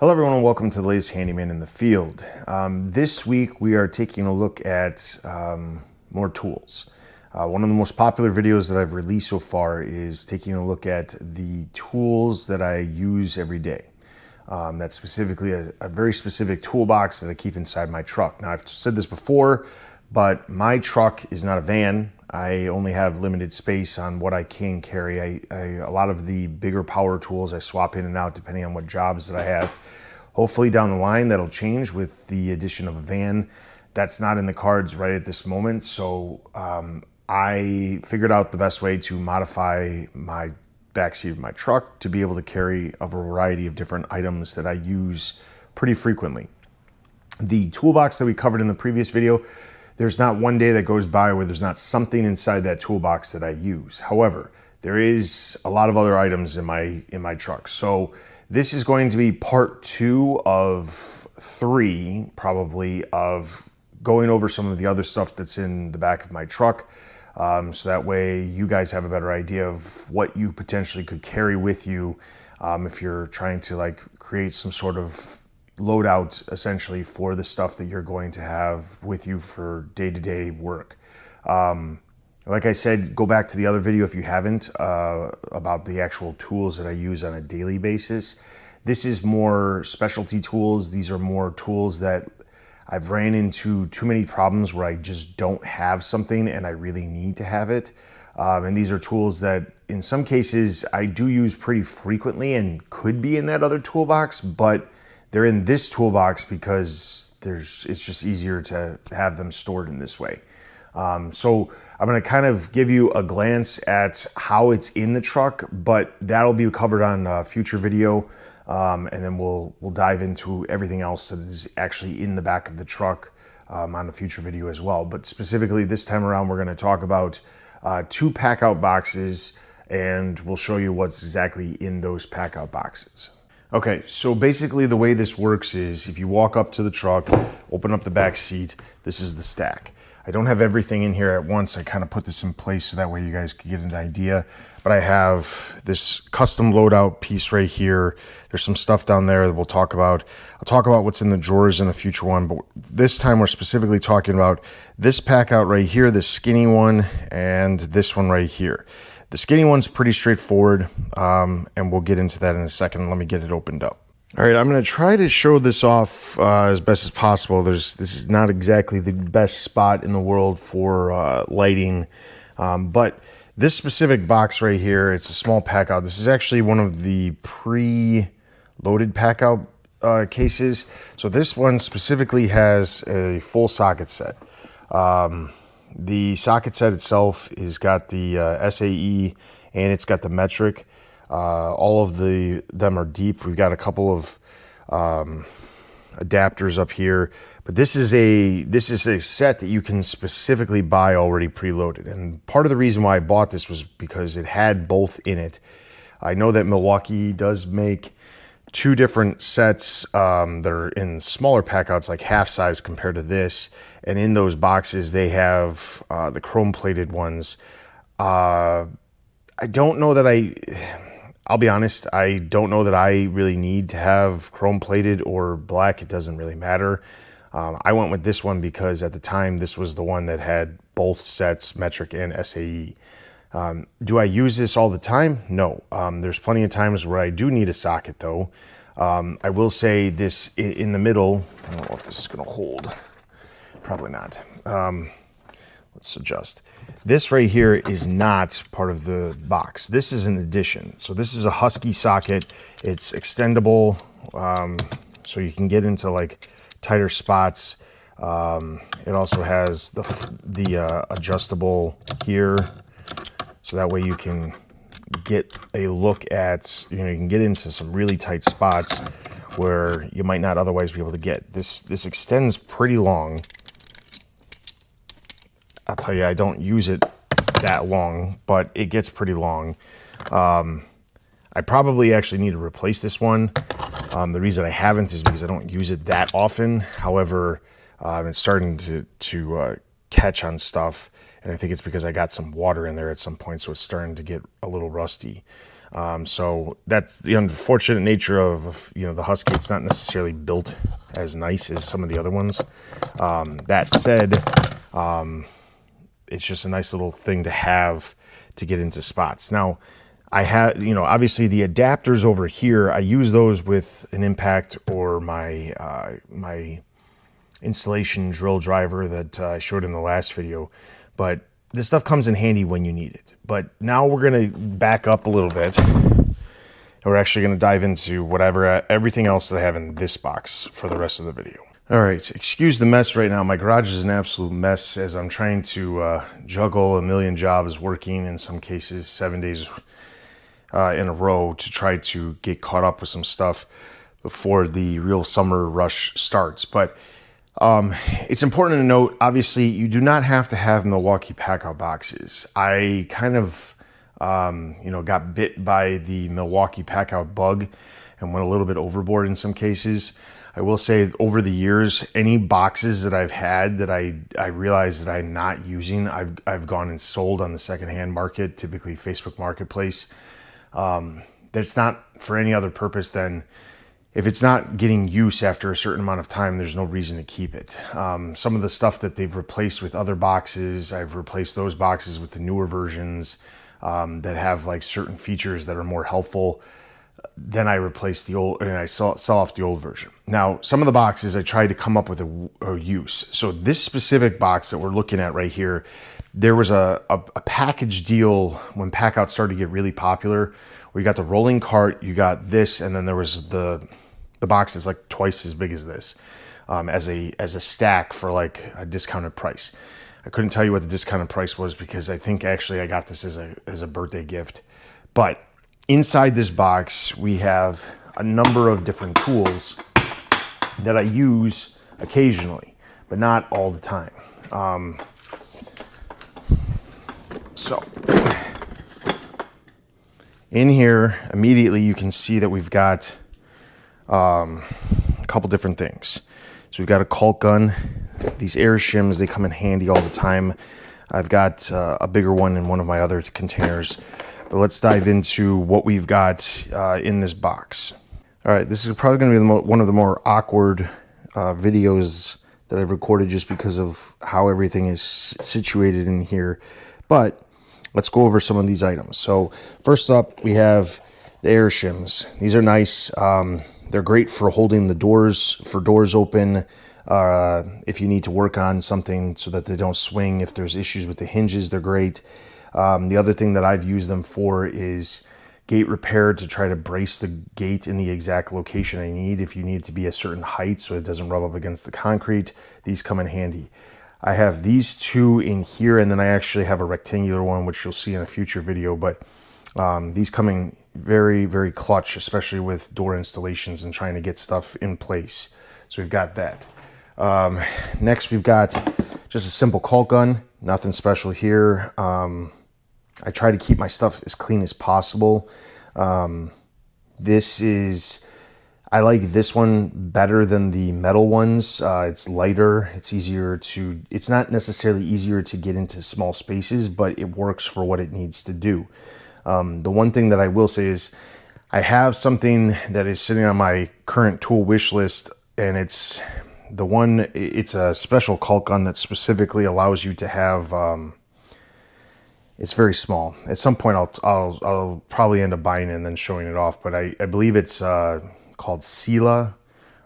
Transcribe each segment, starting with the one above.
Hello everyone and welcome to the latest Handyman in the field. This week we are taking a look at more tools. One of the most popular videos that I've released so far is taking a look at the tools that I use every day. That's specifically a very specific toolbox that I keep inside my truck. Now I've said this before, but my truck is not a van. I only have limited space on what I can carry. A lot of the bigger power tools I swap in and out depending on what jobs that I have. Hopefully down the line that'll change with the addition of a van. That's not in the cards right at this moment. So I figured out the best way to modify my backseat of my truck to be able to carry a variety of different items that I use pretty frequently. The toolbox that we covered in the previous video, there's not one day that goes by where there's not something inside that toolbox that I use. However, there is a lot of other items in my truck. So this is going to be part 2 of 3, probably, of going over some of the other stuff that's in the back of my truck. So that way you guys have a better idea of what you potentially could carry with you if you're trying to create some sort of loadout essentially for the stuff that you're going to have with you for day-to-day work. Like I said, go back to the other video if you haven't about the actual tools that I use on a daily basis. This is more specialty tools. These are more tools that I've ran into too many problems where I just don't have something and I really need to have it. And these are tools that in some cases I do use pretty frequently and could be in that other toolbox, but they're in this toolbox because it's just easier to have them stored in this way. So I'm going to kind of give you a glance at how it's in the truck, but that'll be covered on a future video. And then we'll dive into everything else that is actually in the back of the truck on a future video as well. But specifically this time around, we're going to talk about 2 pack-out boxes, and we'll show you what's exactly in those pack-out boxes. Okay, so basically the way this works is if you walk up to the truck, open up the back seat, this is the stack. I don't have everything in here at once. I kind of put this in place so that way you guys can get an idea. But I have this custom loadout piece right here. There's some stuff down there that we'll talk about. I'll talk about what's in the drawers in a future one, but this time we're specifically talking about this pack out right here, this skinny one, and this one right here. The skinny one's pretty straightforward, and we'll get into that in a second. Let me get it opened up. All right, I'm going to try to show this off as best as possible. This is not exactly the best spot in the world for lighting, but this specific box right here, it's a small pack out. This is actually one of the pre-loaded pack out cases. So this one specifically has a full socket set. The socket set itself has got the SAE and it's got the metric. All of them are deep. We've got a couple of adapters up here, but this is a set that you can specifically buy already preloaded. And part of the reason why I bought this was because it had both in it. I know that Milwaukee does make 2 different sets that are in smaller packouts, like half size compared to this. And in those boxes, they have the chrome plated ones. I don't know that I'll be honest, I don't know that I really need to have chrome plated or black. It doesn't really matter. I went with this one because at the time, this was the one that had both sets, metric and SAE. Do I use this all the time? No. There's plenty of times where I do need a socket though. I will say this in the middle, I don't know if this is going to hold. Probably not. Let's adjust. This right here is not part of the box. This is an addition. So this is a Husky socket. It's extendable, so you can get into tighter spots. It also has the adjustable here, so that way you can get a look at, you can get into some really tight spots where you might not otherwise be able to get. This extends pretty long. I'll tell you, I don't use it that long, but it gets pretty long. I probably actually need to replace this one. The reason I haven't is because I don't use it that often. However, it's starting to catch on stuff, and I think it's because I got some water in there at some point, so it's starting to get a little rusty. So that's the unfortunate nature of, you know, the Husky. It's not necessarily built as nice as some of the other ones. That said, it's just a nice little thing to have to get into spots. Now, I have, you know, obviously the adapters over here, I use those with an impact or my my installation drill driver that I showed in the last video. But this stuff comes in handy when you need it. But now we're going to back up a little bit. And we're actually going to dive into everything else that I have in this box for the rest of the video. All right, excuse the mess right now. My garage is an absolute mess as I'm trying to juggle a million jobs, working in some cases 7 days in a row to try to get caught up with some stuff before the real summer rush starts. But it's important to note, obviously, you do not have to have Milwaukee Packout boxes. I kind of, you know, got bit by the Milwaukee Packout bug and went a little bit overboard in some cases. I will say over the years, any boxes that I've had that I realized that I'm not using, I've gone and sold on the secondhand market, typically Facebook Marketplace. That's not for any other purpose than if it's not getting use after a certain amount of time, there's no reason to keep it. Some of the stuff that they've replaced with other boxes, I've replaced those boxes with the newer versions that have like certain features that are more helpful. Then I replace the old, and I sell off the old version. Now, some of the boxes I tried to come up with a use. So this specific box that we're looking at right here, there was a package deal when Packout started to get really popular. We got the rolling cart, you got this, and then there was the box that's like twice as big as this, as a stack for like a discounted price. I couldn't tell you what the discounted price was because I think actually I got this as a birthday gift. But inside this box, we have a number of different tools that I use occasionally, but not all the time. So in here, immediately you can see that we've got a couple different things. So we've got a caulk gun. These air shims, they come in handy all the time. I've got a bigger one in one of my other containers. But let's dive into what we've got in this box. All right, this is probably going to be one of the more awkward videos that I've recorded just because of how everything is situated in here. But let's go over some of these items. So first up, we have the air shims. These are nice. They're great for holding the doors open. If you need to work on something so that they don't swing. If there's issues with the hinges, they're great. The other thing that I've used them for is gate repair, to try to brace the gate in the exact location I need. If you need it to be a certain height so it doesn't rub up against the concrete, these come in handy. I have these two in here, and then I actually have a rectangular one, which you'll see in a future video, but these come in very, very clutch, especially with door installations and trying to get stuff in place. So we've got that. Next, we've got just a simple caulk gun, nothing special here. I try to keep my stuff as clean as possible. I like this one better than the metal ones. It's lighter, it's not necessarily easier to get into small spaces, but it works for what it needs to do. The one thing that I will say is I have something that is sitting on my current tool wish list, and it's a special caulk gun that specifically allows you to have, it's very small. At some point I'll probably end up buying it and then showing it off, but I believe it's called Sela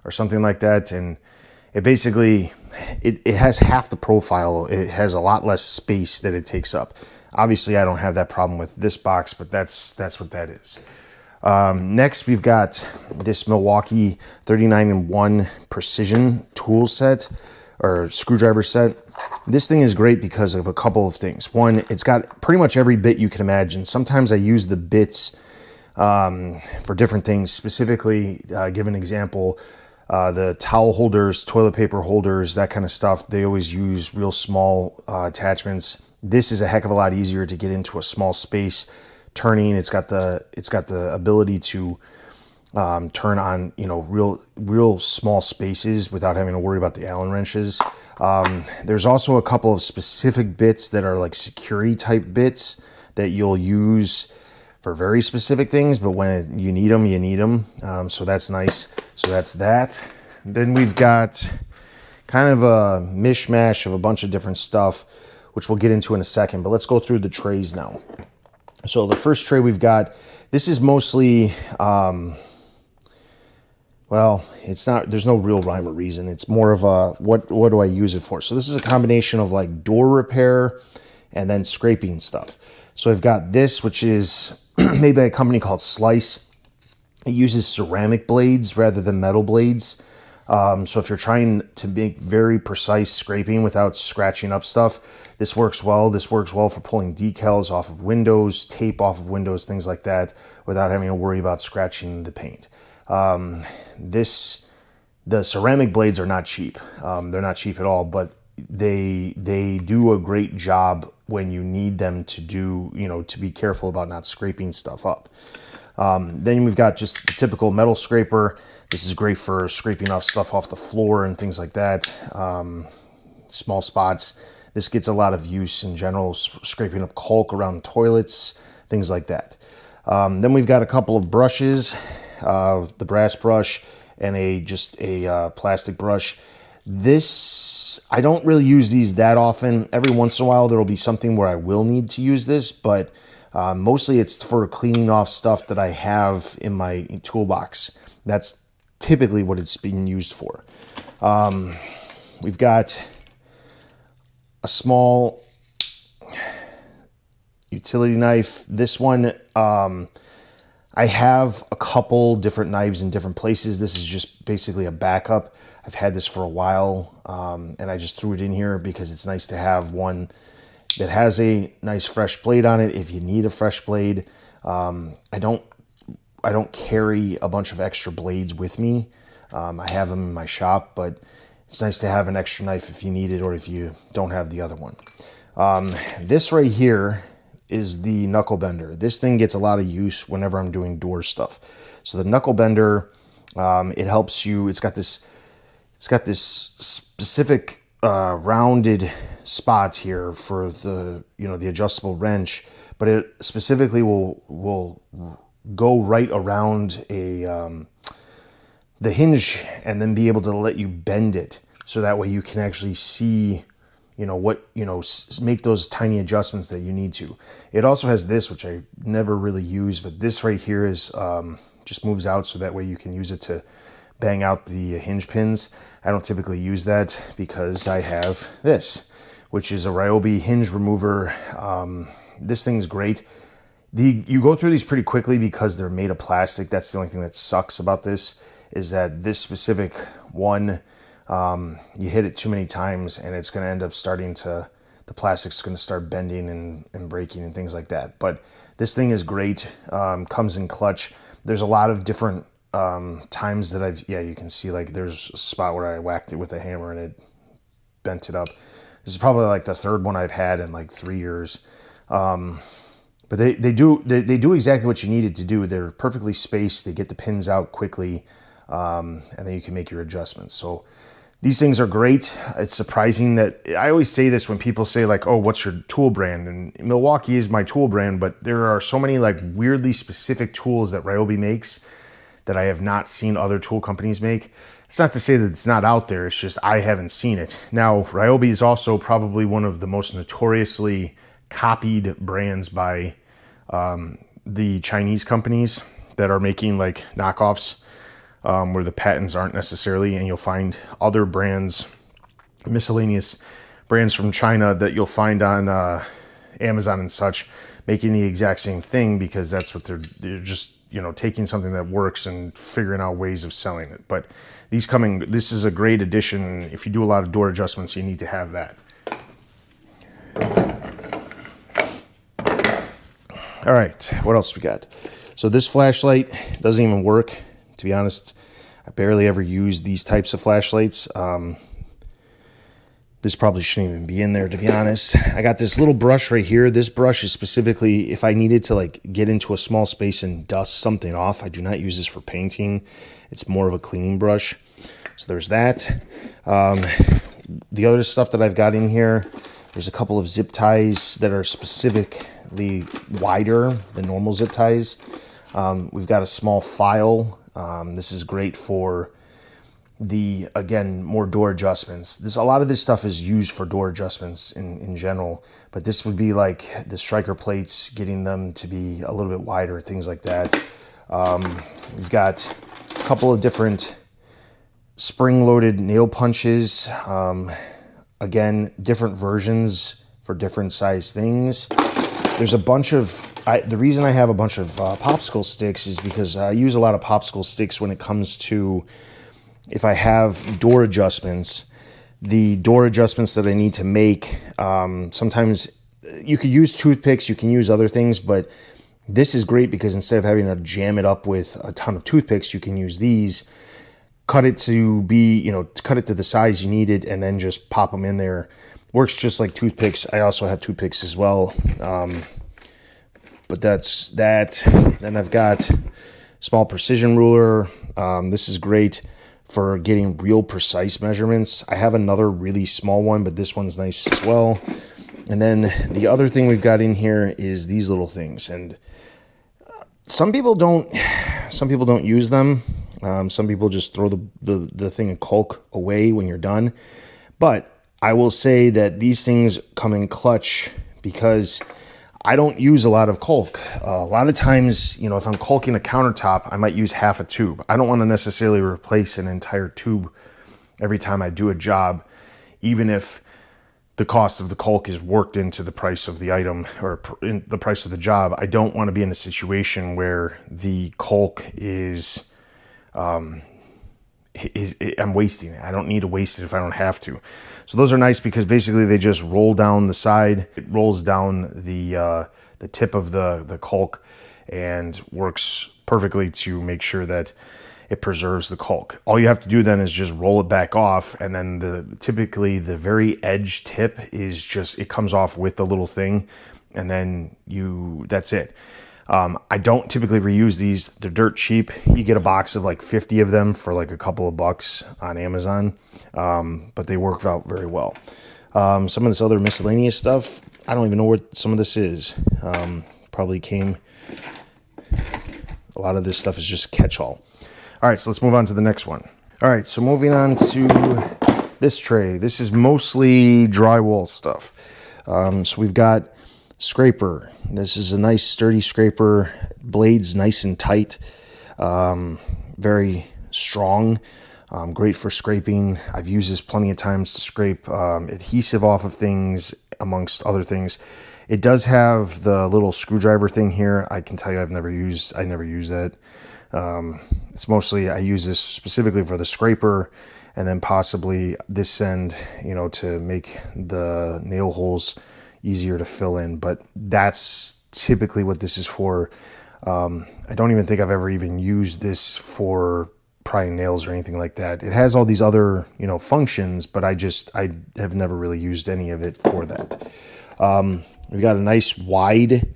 or something like that. And it basically, it has half the profile. It has a lot less space that it takes up. Obviously I don't have that problem with this box, but that's what that is. Next, we've got this Milwaukee 39-in-1 precision tool set or screwdriver set. This thing is great because of a couple of things. One, it's got pretty much every bit you can imagine. Sometimes I use the bits for different things. Specifically, give an example, the towel holders, toilet paper holders, that kind of stuff. They always use real small attachments. This is a heck of a lot easier to get into a small space. Turning, it's got the ability to turn on, real small spaces without having to worry about the Allen wrenches. There's also a couple of specific bits that are like security type bits that you'll use for very specific things, but when you need them, you need them. So that's nice. So that's that. Then we've got kind of a mishmash of a bunch of different stuff, which we'll get into in a second, but let's go through the trays now. So the first tray we've got, this is mostly, well, it's not, there's no real rhyme or reason. It's more of a, what do I use it for? So this is a combination of like door repair and then scraping stuff. So I've got this, which is made by a company called Slice. It uses ceramic blades rather than metal blades. So if you're trying to make very precise scraping without scratching up stuff, this works well. This works well for pulling decals off of windows, tape off of windows, things like that, without having to worry about scratching the paint. The ceramic blades are not cheap. They're not cheap at all, but they do a great job when you need them to do, to be careful about not scraping stuff up. Then we've got just the typical metal scraper. This is great for scraping off stuff off the floor and things like that. Small spots. This gets a lot of use in general, scraping up caulk around toilets, things like that. Then we've got a couple of brushes, the brass brush and a plastic brush. This, I don't really use these that often. Every once in a while, there'll be something where I will need to use this, but mostly it's for cleaning off stuff that I have in my toolbox. That's typically what it's being used for. We've got a small utility knife. This one, I have a couple different knives in different places. This is just basically a backup. I've had this for a while, and I just threw it in here because it's nice to have one that has a nice fresh blade on it if you need a fresh blade. I don't carry a bunch of extra blades with me. I have them in my shop, but it's nice to have an extra knife if you need it or if you don't have the other one. This right here is the knuckle bender. This thing gets a lot of use whenever I'm doing door stuff. So the knuckle bender, it helps you. It's got this specific rounded spot here for the the adjustable wrench, but it specifically will go right around the hinge and then be able to let you bend it, so that way you can actually see make those tiny adjustments that you need to. It also has this, which I never really use, but this right here is just moves out, so that way you can use it to bang out the hinge pins. I don't typically use that because I have this, which is a Ryobi hinge remover. This thing's great. You go through these pretty quickly because they're made of plastic. That's the only thing that sucks about this, is that this specific one, you hit it too many times and it's going to end up the plastic's going to start bending and breaking and things like that. But this thing is great. Comes in clutch. There's a lot of different times that you can see, like there's a spot where I whacked it with a hammer and it bent it up. This is probably like the third one I've had in like 3 years. But they do exactly what you need it to do. They're perfectly spaced. They get the pins out quickly, and then you can make your adjustments. So these things are great. It's surprising that, I always say this when people say like, oh, what's your tool brand? And Milwaukee is my tool brand, but there are so many like weirdly specific tools that Ryobi makes that I have not seen other tool companies make. It's not to say that it's not out there. It's just I haven't seen it. Now, Ryobi is also probably one of the most notoriously copied brands by the Chinese companies that are making like knockoffs, where the patents aren't necessarily, and you'll find other brands, miscellaneous brands from China that you'll find on Amazon and such, making the exact same thing, because that's what they're just taking something that works and figuring out ways of selling it. But this is a great addition. If you do a lot of door adjustments, you need to have that. All right, what else we got? So this flashlight doesn't even work. To be honest, I barely ever use these types of flashlights. This probably shouldn't even be in there, to be honest. I got this little brush right here. This brush is specifically if I needed to like get into a small space and dust something off. I do not use this for painting. It's more of a cleaning brush. So there's that. The other stuff that I've got in here, there's a couple of zip ties that are specific slightly wider than normal zip ties. We've got a small file. This is great for the, again, more door adjustments. A lot of this stuff is used for door adjustments in general, but this would be like the striker plates, getting them to be a little bit wider, things like that. We've got a couple of different spring-loaded nail punches. Again, different versions for different size things. There's a bunch of, the reason I have a bunch of popsicle sticks is because I use a lot of popsicle sticks when it comes to, if I have door adjustments, the door adjustments that I need to make, sometimes you could use toothpicks, you can use other things, but this is great because instead of having to jam it up with a ton of toothpicks, you can use these, cut it to be, cut it to the size you need it, and then just pop them in there. Works just like toothpicks. I also have toothpicks as well. But that's that. Then I've got small precision ruler. This is great for getting real precise measurements. I have another really small one, but this one's nice as well. And then the other thing we've got in here is these little things. And some people don't use them. Some people just throw the thing of caulk away when you're done. But I will say that these things come in clutch because I don't use a lot of caulk. A lot of times, if I'm caulking a countertop, I might use half a tube. I don't want to necessarily replace an entire tube every time I do a job, even if the cost of the caulk is worked into the price of the item or in the price of the job. I don't want to be in a situation where the caulk is I'm wasting it. I don't need to waste it if I don't have to. So those are nice because basically they just roll down the side. It rolls down the tip of the caulk and works perfectly to make sure that it preserves the caulk. All you have to do then is just roll it back off, and then typically the very edge tip is just, it comes off with the little thing, and then that's it. I don't typically reuse these. They're dirt cheap. You get a box of like 50 of them for like a couple of bucks on Amazon, but they work out very well. Some of this other miscellaneous stuff, I don't even know what some of this is. Probably came, a lot of this stuff is just catch-all. All right, so let's move on to the next one. All right, so moving on to this tray. This is mostly drywall stuff. So we've got scraper. This is a nice sturdy scraper. Blade's nice and tight. Very strong. Great for scraping. I've used this plenty of times to scrape adhesive off of things, amongst other things. It does have the little screwdriver thing here. I can tell you I never use that. It's mostly, I use this specifically for the scraper, and then possibly this end, to make the nail holes easier to fill in. But that's typically what this is for. I don't even think I've ever even used this for prying nails or anything like that. It has all these other, functions, but I have never really used any of it for that. We've got a nice wide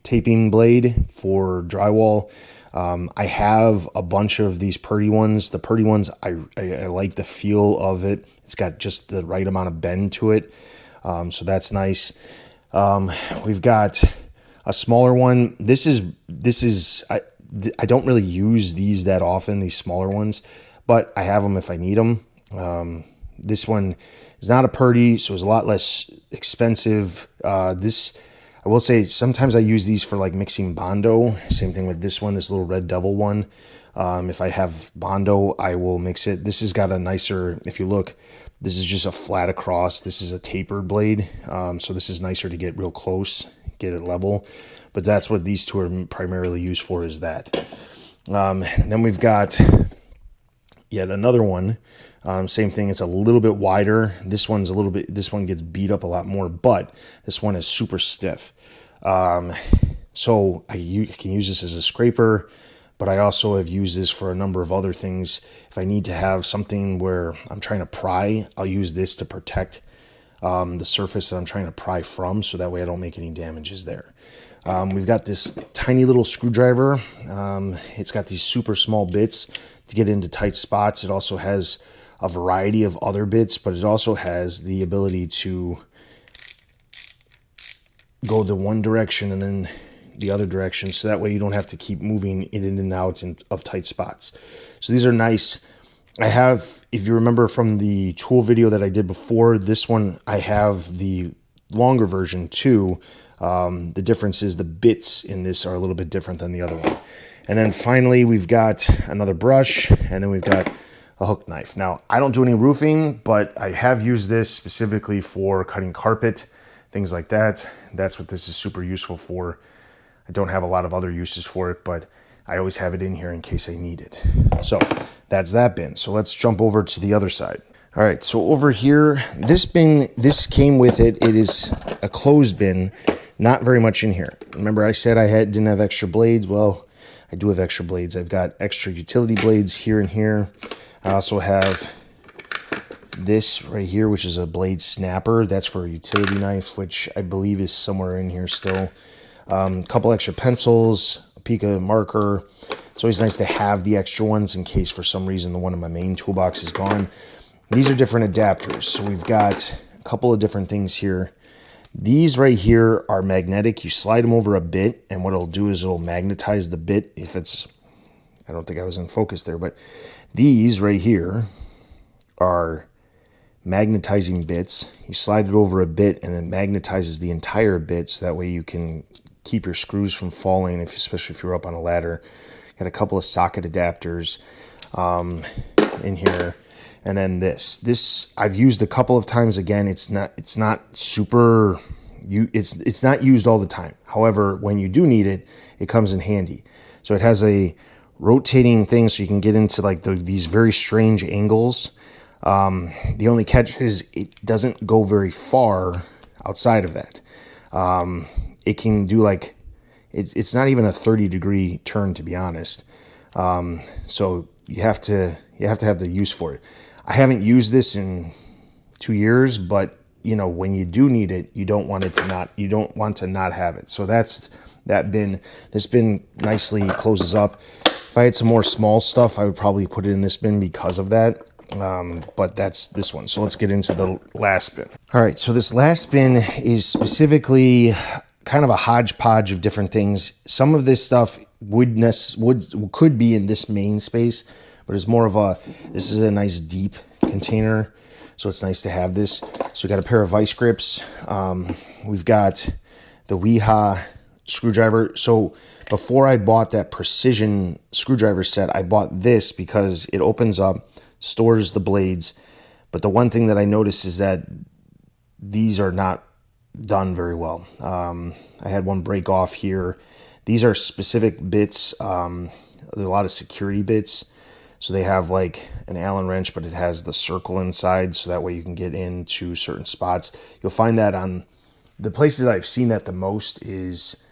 taping blade for drywall. I have a bunch of these Purdy ones. The Purdy ones, I like the feel of it. It's got just the right amount of bend to it. So that's nice. We've got a smaller one. This is I don't really use these that often, these smaller ones, but I have them if I need them. This one is not a Purdy, so it's a lot less expensive. I will say sometimes I use these for like mixing Bondo. Same thing with this one, this little Red Devil one. If I have Bondo, I will mix it. This has got a nicer, if you look, this is just a flat across. This is a tapered blade. So this is nicer to get real close, get it level. But that's what these two are primarily used for, is that. Then we've got yet another one. Same thing, it's a little bit wider. This one gets beat up a lot more, but this one is super stiff. So I can use this as a scraper, but I also have used this for a number of other things. If I need to have something where I'm trying to pry, I'll use this to protect the surface that I'm trying to pry from, so that way I don't make any damages there. We've got this tiny little screwdriver. It's got these super small bits to get into tight spots. It also has a variety of other bits, but it also has the ability to go the one direction and then the other direction, so that way you don't have to keep moving in and out of tight spots. So these are nice. I have, if you remember from the tool video that I did before, this one I have the longer version too. The difference is the bits in this are a little bit different than the other one. And then finally, we've got another brush, and then we've got a hook knife. Now, I don't do any roofing, but I have used this specifically for cutting carpet, things like that. That's what this is super useful for. I don't have a lot of other uses for it, but I always have it in here in case I need it. So that's that bin. So let's jump over to the other side. All right, so over here, this bin, this came with it. It is a closed bin, not very much in here. Remember I said I didn't have extra blades? Well, I do have extra blades. I've got extra utility blades here and here. I also have this right here, which is a blade snapper. That's for a utility knife, which I believe is somewhere in here still. A couple extra pencils, a Pica marker. It's always nice to have the extra ones in case for some reason the one in my main toolbox is gone. These are different adapters. So we've got a couple of different things here. These right here are magnetic. You slide them over a bit, and what it'll do is it'll magnetize the bit. If it's, I don't think I was in focus there, but these right here are magnetizing bits. You slide it over a bit, and then magnetizes the entire bit, so that way you can keep your screws from falling, especially if you're up on a ladder. Got a couple of socket adapters in here. And then this I've used a couple of times. Again, it's not super, it's not used all the time. However, when you do need it, it comes in handy. So it has a rotating thing, so you can get into like these very strange angles. The only catch is it doesn't go very far outside of that. It can do like, it's not even a 30-degree turn, to be honest. So you have to have the use for it. I haven't used this in 2 years, but you know, when you do need it, you don't want to not have it. So that's that bin. This bin nicely closes up. If I had some more small stuff, I would probably put it in this bin because of that. But that's this one. So let's get into the last bin. All right, so this last bin is specifically kind of a hodgepodge of different things. Some of this stuff could be in this main space, but it's more of this is a nice deep container, so it's nice to have this. So we got a pair of vice grips. We've got the Weha screwdriver. So before I bought that precision screwdriver set, I bought this because it opens up, stores the blades. But the one thing that I noticed is that these are not done very well. I had one break off here. These are specific bits. There's a lot of security bits. So they have like an Allen wrench, but it has the circle inside, so that way you can get into certain spots. You'll find that on the places that I've seen that the most is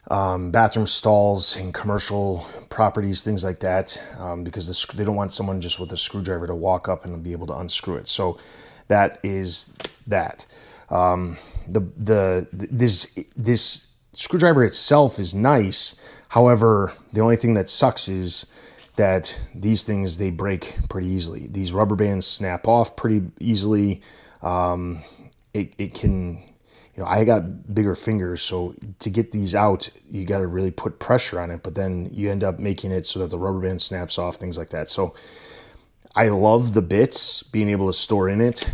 bathroom stalls and commercial properties, things like that, because they don't want someone just with a screwdriver to walk up and be able to unscrew it. So that is that. This screwdriver itself is nice. However, the only thing that sucks is that these things, they break pretty easily. These rubber bands snap off pretty easily. It can, you know, I got bigger fingers, so to get these out, you got to really put pressure on it, but then you end up making it so that the rubber band snaps off, things like that. So I love the bits being able to store in it,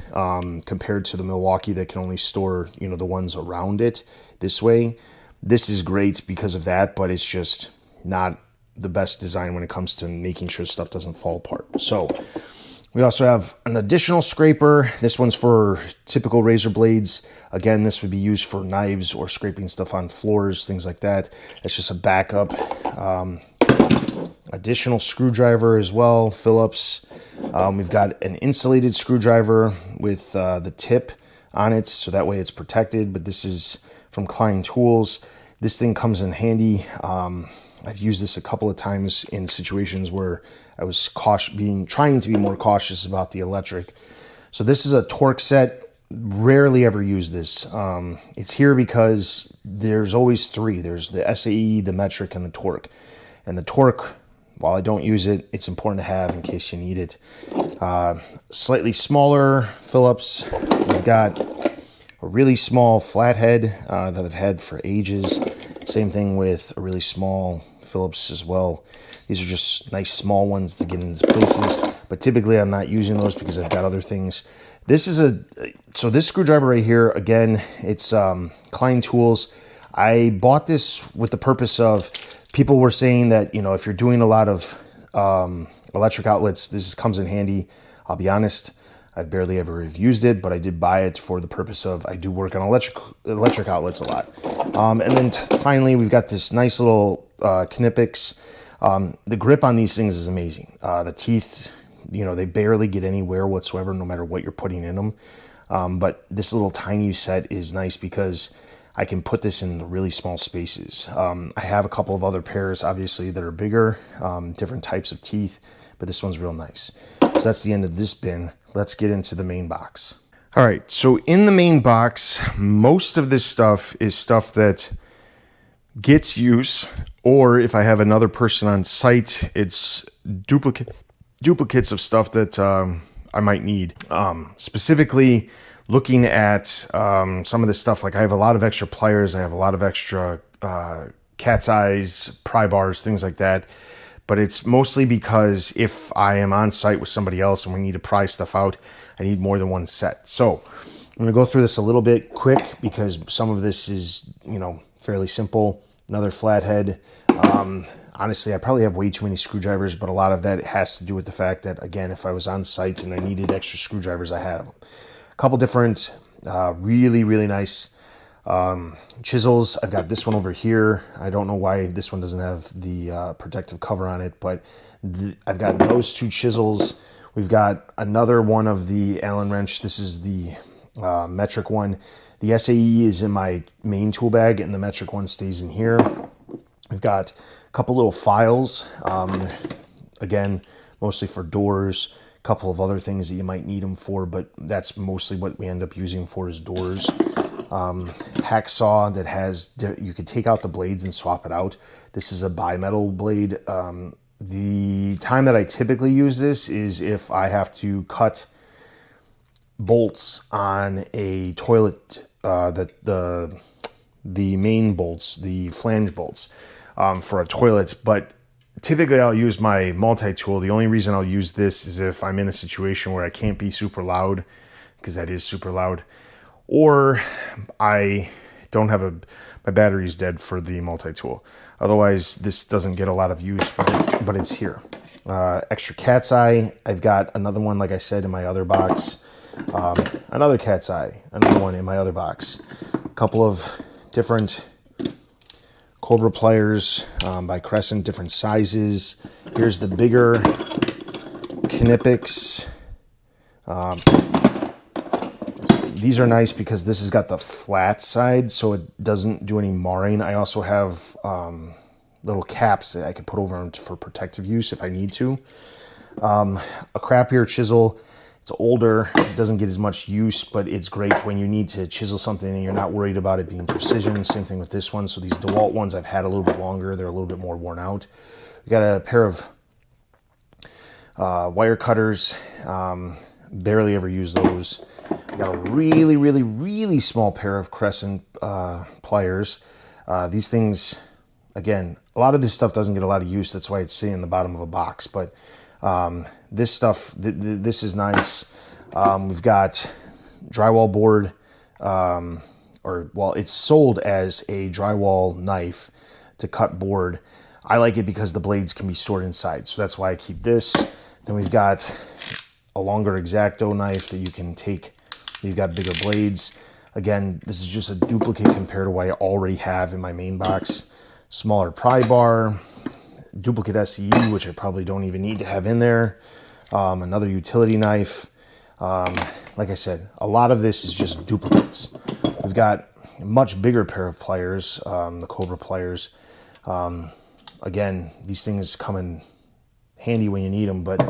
compared to the Milwaukee that can only store, you know, the ones around it this way. This is great because of that, but it's just not the best design when it comes to making sure stuff doesn't fall apart. So we also have an additional scraper. This one's for typical razor blades. Again, this would be used for knives or scraping stuff on floors, things like that. It's just a backup. Additional screwdriver as well, Phillips. We've got an insulated screwdriver with the tip on it, so that way it's protected, but this is from Klein Tools. This thing comes in handy. I've used this a couple of times in situations where I was trying to be more cautious about the electric. So this is a torque set. Rarely ever use this. It's here because there's always three. There's the SAE, the metric, and the torque. And the torque, while I don't use it, it's important to have in case you need it. Slightly smaller Phillips. We've got a really small flathead that I've had for ages. Same thing with a really small Phillips as well. These are just nice small ones to get into places, but typically I'm not using those because I've got other things. This is so this screwdriver right here, again, it's Klein Tools. I bought this with the purpose of, people were saying that, you know, if you're doing a lot of electric outlets, this comes in handy. I'll be honest, I've barely ever have used it, but I did buy it for the purpose of, I do work on electric outlets a lot. And then finally, we've got this nice little Knipex. The grip on these things is amazing. The teeth, you know, they barely get anywhere whatsoever, no matter what you're putting in them. But this little tiny set is nice because I can put this in really small spaces. I have a couple of other pairs, obviously, that are bigger, different types of teeth, but this one's real nice. So that's the end of this bin. Let's get into the main box. All right, so in the main box, most of this stuff is stuff that gets use, or if I have another person on site, it's duplicates of stuff that I might need. Specifically, looking at some of this stuff, like I have a lot of extra pliers, I have a lot of extra cat's eyes, pry bars, things like that. But it's mostly because if I am on site with somebody else and we need to pry stuff out, I need more than one set. So I'm gonna go through this a little bit quick because some of this is, you know, fairly simple. Another flathead. Honestly, I probably have way too many screwdrivers, but a lot of that has to do with the fact that, again, if I was on site and I needed extra screwdrivers, I have them. A couple different really, really nice chisels. I've got this one over here. I don't know why this one doesn't have the protective cover on it, but I've got those two chisels. We've got another one of the Allen wrench. This is the metric one. The SAE is in my main tool bag and the metric one stays in here. We've got a couple little files, again, mostly for doors, a couple of other things that you might need them for, but that's mostly what we end up using for is doors. Hacksaw that has, you could take out the blades and swap it out. This is a bimetal blade. The time that I typically use this is if I have to cut bolts on a toilet, the main bolts, the flange bolts for a toilet, but typically I'll use my multi-tool. The only reason I'll use this is if I'm in a situation where I can't be super loud, because that is super loud, or I don't have my battery's dead for the multi-tool. Otherwise, this doesn't get a lot of use, but it's here. Extra cat's eye. I've got another one, like I said, in my other box. Another cat's eye, another one in my other box. A couple of different Cobra pliers by Crescent, different sizes. Here's the bigger Knipex. These are nice because this has got the flat side, so it doesn't do any marring. I also have little caps that I can put over for protective use if I need to. A crappier chisel. It's older, it doesn't get as much use, but it's great when you need to chisel something and you're not worried about it being precision. Same thing with this one. So these DeWalt ones I've had a little bit longer. They're a little bit more worn out. We got a pair of wire cutters. Barely ever use those. I got a really, really, really small pair of Crescent pliers. These things, again, a lot of this stuff doesn't get a lot of use. That's why it's sitting in the bottom of a box, but this stuff, this is nice. We've got drywall board, it's sold as a drywall knife to cut board. I like it because the blades can be stored inside, so that's why I keep this. Then we've got a longer X-Acto knife that you can take. You've got bigger blades. Again, this is just a duplicate compared to what I already have in my main box. Smaller pry bar, duplicate SE, which I probably don't even need to have in there. Another utility knife. Like I said, a lot of this is just duplicates. We've got a much bigger pair of pliers, the Cobra pliers. Again, these things come in handy when you need them, but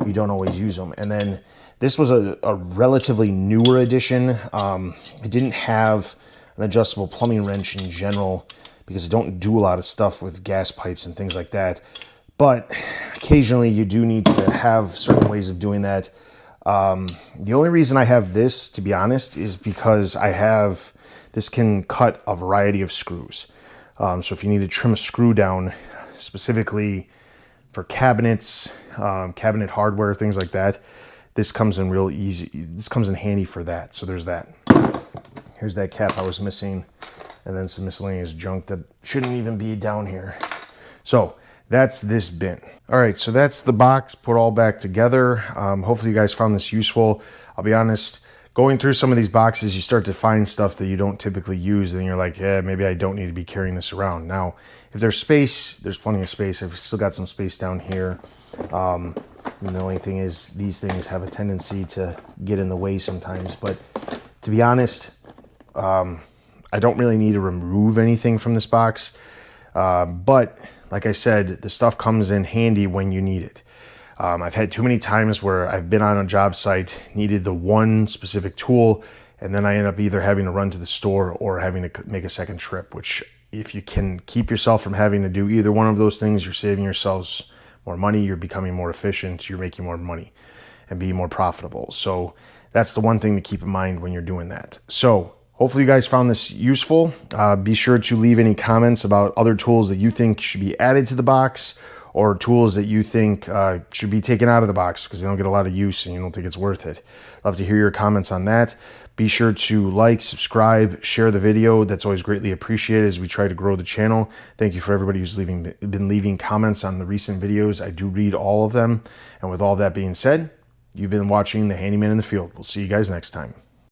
you don't always use them. And then this was a relatively newer edition. I didn't have an adjustable plumbing wrench in general because I don't do a lot of stuff with gas pipes and things like that. But occasionally you do need to have certain ways of doing that. The only reason I have this, to be honest, is because this can cut a variety of screws. So if you need to trim a screw down, specifically for cabinets, cabinet hardware, things like that, this comes in real easy. This comes in handy for that. So there's that. Here's that cap I was missing, and then some miscellaneous junk that shouldn't even be down here. So that's this bin. All right, so that's the box put all back together. Hopefully you guys found this useful. I'll be honest, going through some of these boxes, you start to find stuff that you don't typically use, and you're like, yeah, maybe I don't need to be carrying this around. Now, if there's space, there's plenty of space. I've still got some space down here. And the only thing is, these things have a tendency to get in the way sometimes. But to be honest, I don't really need to remove anything from this box. But like I said, the stuff comes in handy when you need it. I've had too many times where I've been on a job site, needed the one specific tool, and then I end up either having to run to the store or having to make a second trip, which if you can keep yourself from having to do either one of those things, you're saving yourselves more money, you're becoming more efficient, you're making more money and being more profitable. So that's the one thing to keep in mind when you're doing that. So hopefully you guys found this useful. Be sure to leave any comments about other tools that you think should be added to the box, or tools that you think should be taken out of the box because they don't get a lot of use and you don't think it's worth it. Love to hear your comments on that. Be sure to like, subscribe, share the video. That's always greatly appreciated as we try to grow the channel. Thank you for everybody who's been leaving comments on the recent videos. I do read all of them. And with all that being said, you've been watching The Handyman in the Field. We'll see you guys next time.